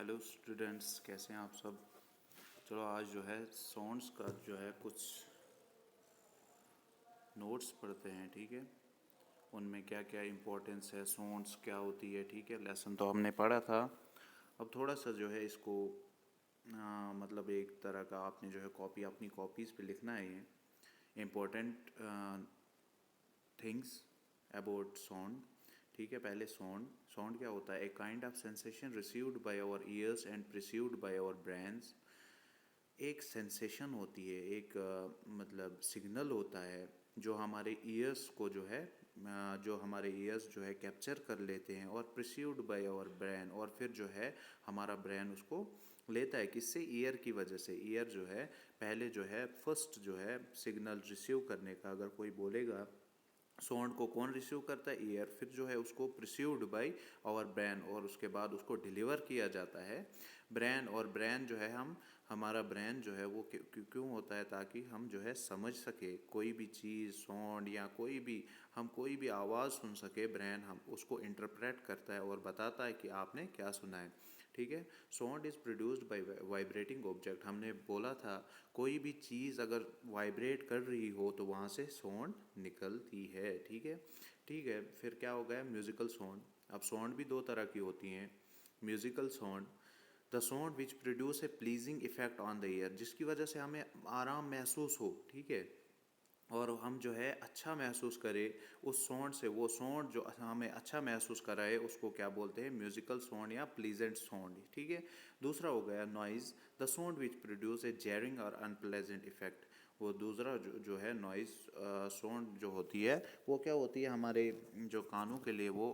Hello students, कैसे हैं आप सब। चलो आज जो है साउंड्स का जो है कुछ नोट्स पढ़ते हैं, ठीक है। उनमें क्या क्या इम्पोर्टेंस है, साउंड्स क्या होती है, ठीक है। लेसन तो हमने पढ़ा था। अब थोड़ा सा जो है इसको मतलब एक तरह का आपने जो है कॉपी अपनी कॉपीज़ पे लिखना है ये इम्पोर्टेंट थिंग्स अबाउट साउंड, ठीक है। पहले साउंड साउंड क्या होता है? A kind of sensation received by our ears and perceived by our brains. एक सेंसेशन होती है, एक मतलब सिग्नल होता है जो हमारे ईयर्स को जो है जो हमारे ईयर्स जो है कैप्चर कर लेते हैं और प्रिसीव्ड बाय आवर ब्रेन, और फिर जो है हमारा ब्रेन उसको लेता है। किससे? ईयर की वजह से। ईयर जो है पहले जो है फर्स्ट जो है सिग्नल रिसीव करने का, अगर कोई बोलेगा साउंड को कौन रिसीव करता है? ईयर। फिर जो है उसको प्रिसीव्ड बाय आवर ब्रेन, और उसके बाद उसको डिलीवर किया जाता है ब्रेन। और ब्रेन जो है हमारा ब्रेन जो है वो क्यों होता है? ताकि हम जो है समझ सके कोई भी चीज़, साउंड या कोई भी आवाज़ सुन सके। ब्रेन हम उसको इंटरप्रेट करता है और बताता है कि आपने क्या सुना है, ठीक है। Sound is produced by vibrating object. हमने बोला था कोई भी चीज़ अगर वाइब्रेट कर रही हो तो वहाँ से साउंड निकलती है, ठीक है। ठीक है, फिर क्या हो गया? Musical sound. अब साउंड भी दो तरह की होती हैं। Musical sound, the sound which produce A pleasing effect on the year, जिसकी वजह से हमें आराम महसूस हो, ठीक है, और हम जो है अच्छा महसूस करें उस साउंड से। वो साउंड जो हमें अच्छा महसूस कराए उसको क्या बोलते हैं? म्यूजिकल साउंड या प्लीजेंट साउंड, ठीक है। दूसरा हो गया noise, the sound which produce a jarring और अनप्लेजेंट इफेक्ट। वो दूसरा जो है नॉइज़ साउंड जो होती है वो क्या होती है? हमारे जो कानों के लिए वो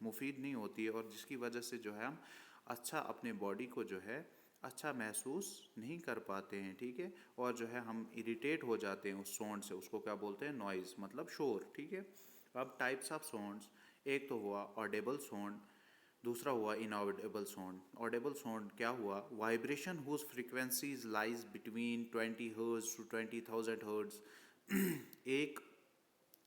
मुफीद नहीं होती है, और जिसकी वजह से जो है हम अच्छा अपने बॉडी को जो है अच्छा महसूस नहीं कर पाते हैं, ठीक है। और जो है हम इरिटेट हो जाते हैं उस साउंड से। उसको क्या बोलते हैं? नॉइज़, मतलब शोर, ठीक है। अब टाइप्स ऑफ साउंड्स, एक तो हुआ ऑडेबल साउंड, दूसरा हुआ इनऑडिबल साउंड। ऑडेबल साउंड क्या हुआ? Vibration whose frequencies lies between 20 hertz to 20,000 hertz. एक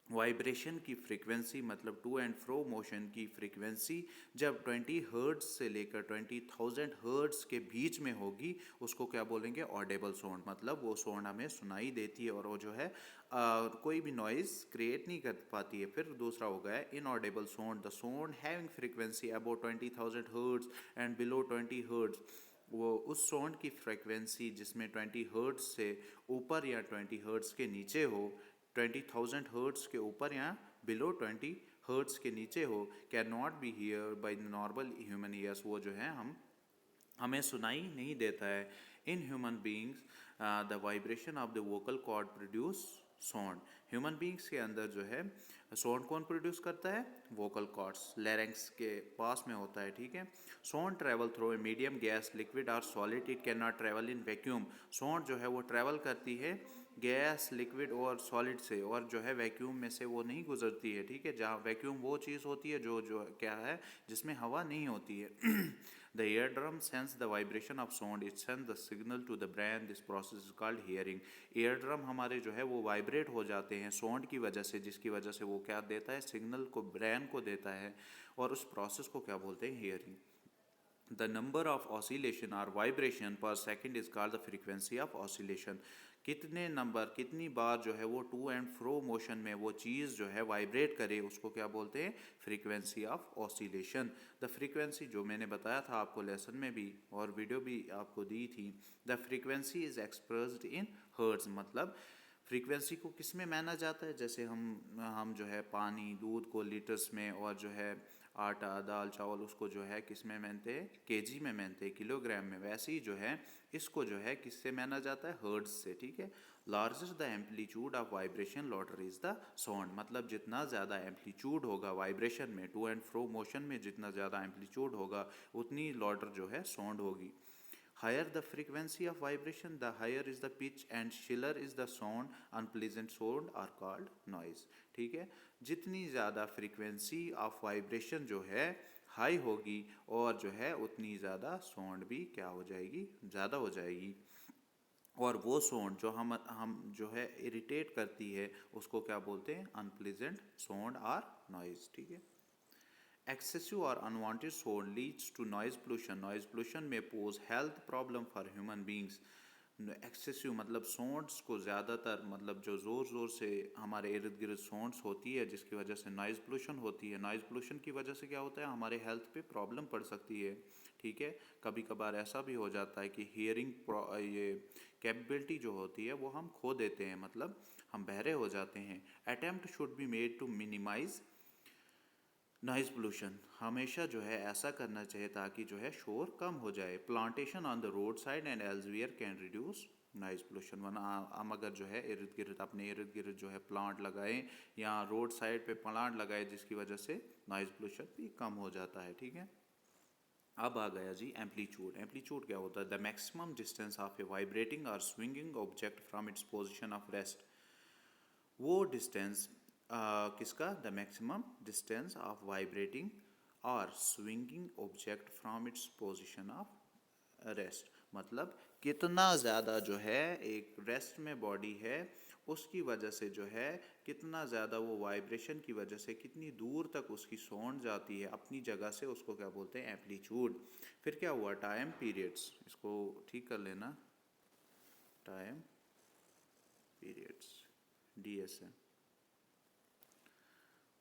वाइब्रेशन की फ्रीक्वेंसी मतलब टू एंड फ्रो मोशन की फ्रीक्वेंसी जब 20 हर्ट्ज से लेकर 20,000 हर्ट्ज के बीच में होगी उसको क्या बोलेंगे? Audible sound. मतलब वो साउंड हमें सुनाई देती है और वो जो है कोई भी नॉइज़ क्रिएट नहीं कर पाती है। फिर दूसरा हो गया inaudible sound, the sound having frequency about 20,000 hertz and below 20 hertz. वो उस साउंड की फ्रीक्वेंसी जिसमें 20 हर्ट्ज से ऊपर या 20 हर्ट्ज के नीचे हो, 20,000 हर्ट्ज के ऊपर या बिलो 20 हर्ट्ज के नीचे हो, can not be hear by normal human ears. वो जो है हमें सुनाई नहीं देता है। In human beings the vibration of the vocal cord produce sound. Human beings के अंदर जो है साउंड कौन प्रोड्यूस करता है? वोकल कॉर्ड्स, लैरिंक्स के पास में होता है, ठीक है। Sound travel through a medium, gas, liquid और solid, it can not travel in vacuum. Sound जो है वो ट्रेवल करती है गैस, लिक्विड और सॉलिड से, और जो है वैक्यूम में से वो नहीं गुजरती है, ठीक है। जहाँ वैक्यूम वो चीज़ होती है जो जो क्या है, जिसमें हवा नहीं होती है। The ear drum sense the vibration of sound, it sense the signal to the brain, this process is called hearing. Ear drum हमारे जो है वो वाइब्रेट हो जाते हैं साउंड की वजह से, जिसकी वजह से वो क्या देता है? सिग्नल को ब्रेन को देता है, और उस प्रोसेस को क्या बोलते हैं? Hearing. The number of oscillation or vibration per second is called the frequency of oscillation. कितने नंबर, कितनी बार जो है वो टू एंड फ्रो मोशन में वो चीज़ जो है वाइब्रेट करे उसको क्या बोलते हैं? Frequency of oscillation. The frequency जो मैंने बताया था आपको लेसन में भी और वीडियो भी आपको दी थी, the frequency is expressed in hertz. मतलब फ्रीक्वेंसी को किस में माना जाता है? जैसे हम जो है पानी, दूध को लीटर्स में, और जो है आटा, दाल, चावल उसको जो है किस में मानते हैं? केजी में मानते हैं, किलोग्राम में। वैसे ही जो है इसको जो है किससे माना जाता है? हर्ट्ज से, ठीक है। Larger the amplitude of vibration louder is the sound. मतलब जितना ज़्यादा एम्पलीट्यूड होगा वाइब्रेशन में, टू एंड फ्रो मोशन में जितना ज़्यादा एम्पलीट्यूड होगा उतनी लॉटर जो है साउंड होगी। Higher the frequency of vibration, the higher is the pitch and shriller is the sound. Unpleasant sound are called noise. ठीक है, जितनी ज़्यादा फ्रीक्वेंसी ऑफ वाइब्रेशन जो है हाई होगी और जो है उतनी ज़्यादा साउंड भी क्या हो जाएगी? ज़्यादा हो जाएगी। और वो साउंड जो हम जो है इरिटेट करती है उसको क्या बोलते हैं? अनप्लीजेंट साउंड और नॉइज, ठीक है। Excessive or unwanted sound leads to noise pollution. Noise pollution may pose health problem for human beings. Excessive मतलब साउंड्स को ज़्यादातर मतलब जो ज़ोर ज़ोर से हमारे इर्द गिर्द साउंड्स होती है जिसकी वजह से नॉइज़ पोल्यूशन होती है। नॉइज़ पोल्यूशन की वजह से क्या होता है, हमारे हेल्थ पे प्रॉब्लम पड़ सकती है। ठीक है, कभी कभार ऐसा भी हो जाता है कि हियरिंग ये कैपेबिलिटी जो होती है वो हम खो देते हैं, मतलब हम बहरे हो जाते हैं। Attempt should be made to minimise noise pollution. हमेशा जो है ऐसा करना चाहिए ताकि जो है शोर कम हो जाए। Plantation on the road side and elsewhere can reduce noise pollution. वरना हम अगर जो है इर्द गिर्द अपने इर्द गिर्द जो है प्लांट लगाएं या रोड साइड पे प्लांट लगाए जिसकी वजह से नॉइज पोल्यूशन भी कम हो जाता है। ठीक है, अब आ गया जी एम्पलीट्यूड। एम्पलीट्यूड क्या होता है? The maximum distance of a vibrating और swinging object from its position of rest. वो डिस्टेंस किसका? The maximum distance of vibrating और swinging object from its position of rest. मतलब कितना ज़्यादा जो है एक रेस्ट में बॉडी है उसकी वजह से जो है कितना ज़्यादा वो वाइब्रेशन की वजह से कितनी दूर तक उसकी साउंड जाती है अपनी जगह से, उसको क्या बोलते हैं? एम्पलीट्यूड। फिर क्या हुआ? Time periods. इसको ठीक कर लेना, time periods, DSM।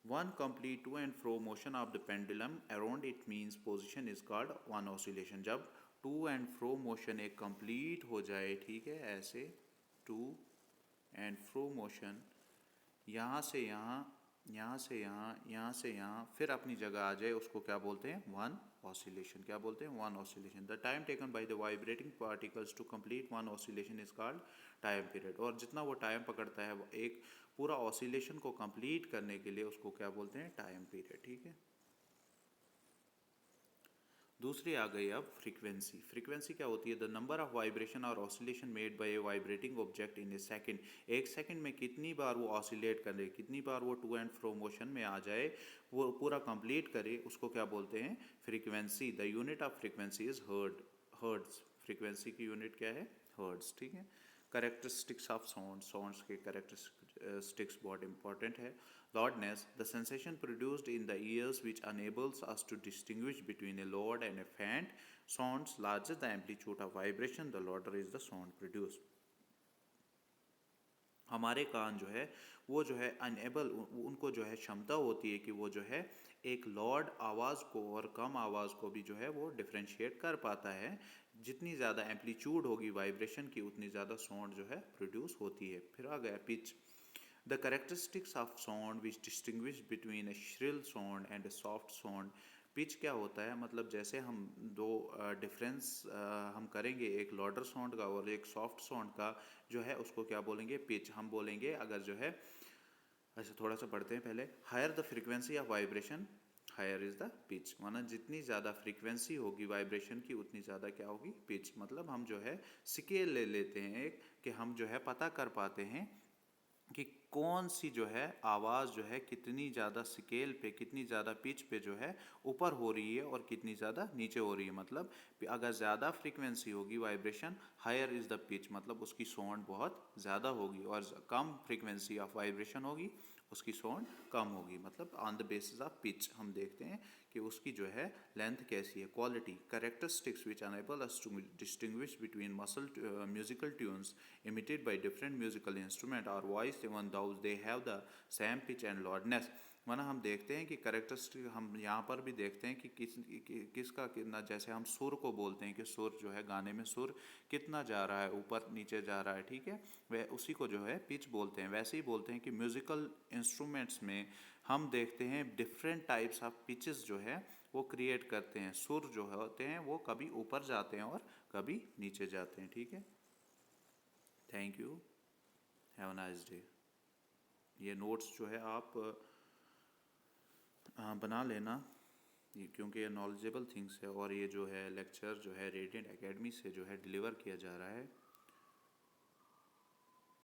One complete to and fro motion of the pendulum around its mean position is called one oscillation. जब to and fro motion एक complete हो जाए, ठीक है, ऐसे to and fro motion यहाँ से यहाँ, यहाँ से यहाँ, यहाँ से यहाँ, फिर अपनी जगह आ जाए, उसको क्या बोलते हैं? One oscillation. क्या बोलते हैं? One oscillation. The time taken by the vibrating particles to complete one oscillation is called time period. और जितना वो टाइम पकड़ता है एक पूरा ऑसिलेशन को कंप्लीट करने के लिए उसको क्या बोलते हैं? Time period. ठीक है, दूसरी आ गई अब फ्रीक्वेंसी। फ्रीक्वेंसी क्या होती है? द नंबर ऑफ वाइब्रेशन और oscillation made by A vibrating object in A second. एक सेकंड में कितनी बार वो ऑसिलेट करे, कितनी बार वो टू एंड फ्रो मोशन में आ जाए, वो पूरा कंप्लीट करे, उसको क्या बोलते हैं? Frequency. The unit of frequency is hertz. Frequency की यूनिट क्या है? हर्ट्ज। ठीक है, करेक्टरिस्टिक्स ऑफ साउंड। साउंड्स के करेक्टरिस्टिक्स बहुत इंपॉर्टेंट है। Loudness, the sensation produced in the ears which enables us to distinguish between a loud and a faint sounds. Larger the amplitude of vibration, the louder is the sound produced. हमारे कान जो है वो जो है unable, उनको जो है क्षमता होती है कि वो जो है एक लॉड आवाज़ को और कम आवाज़ को भी जो है वो डिफ्रेंशिएट कर पाता है। जितनी ज़्यादा एम्पलीट्यूड होगी वाइब्रेशन की उतनी ज़्यादा साउंड जो है प्रोड्यूस होती है। फिर आ गया pitch. The characteristics of sound which distinguish between a shrill sound and a soft sound. Pitch क्या होता है? मतलब जैसे हम दो डिफरेंस हम करेंगे एक लाउडर साउंड का और एक सॉफ्ट साउंड का, जो है उसको क्या बोलेंगे? पिच। हम बोलेंगे अगर जो है, ऐसे थोड़ा सा पढ़ते हैं पहले। Higher the frequency of vibration, higher is the pitch. माना जितनी ज़्यादा फ्रीक्वेंसी होगी वाइब्रेशन की उतनी ज़्यादा क्या होगी? पिच। मतलब हम जो है स्केल ले लेते हैं एक, कि हम जो है पता कर पाते हैं कि कौन सी जो है आवाज़ जो है कितनी ज़्यादा स्केल पे, कितनी ज़्यादा पिच पे जो है ऊपर हो रही है और कितनी ज़्यादा नीचे हो रही है। मतलब अगर ज़्यादा फ्रीक्वेंसी होगी vibration, higher is the pitch, मतलब उसकी साउंड बहुत ज़्यादा होगी, और कम फ्रीक्वेंसी ऑफ वाइब्रेशन होगी उसकी साउंड कम होगी। मतलब on the basis of pitch हम देखते हैं कि उसकी जो है लेंथ कैसी है। Quality, characteristics which enable us to distinguish between musical tunes emitted by different musical instrument और voice even those they have the same pitch and loudness. माना हम देखते हैं कि कैरेक्टरिस्टिक हम यहाँ पर भी देखते हैं कि किसका कितना, जैसे हम सुर को बोलते हैं कि सुर जो है गाने में सुर कितना जा रहा है, ऊपर नीचे जा रहा है। ठीक है, वह उसी को जो है पिच बोलते हैं। वैसे ही बोलते हैं कि म्यूज़िकल इंस्ट्रूमेंट्स में हम देखते हैं डिफरेंट टाइप्स ऑफ पिचेस जो है वो क्रिएट करते हैं। सुर जो होते हैं वो कभी ऊपर जाते हैं और कभी नीचे जाते हैं। ठीक है, thank you, have a nice day. ये नोट्स जो है आप बना लेना, ये क्योंकि ये नॉलेजेबल थिंग्स है, और ये जो है लेक्चर जो है रेडिएंट एकेडमी से जो है डिलीवर किया जा रहा है।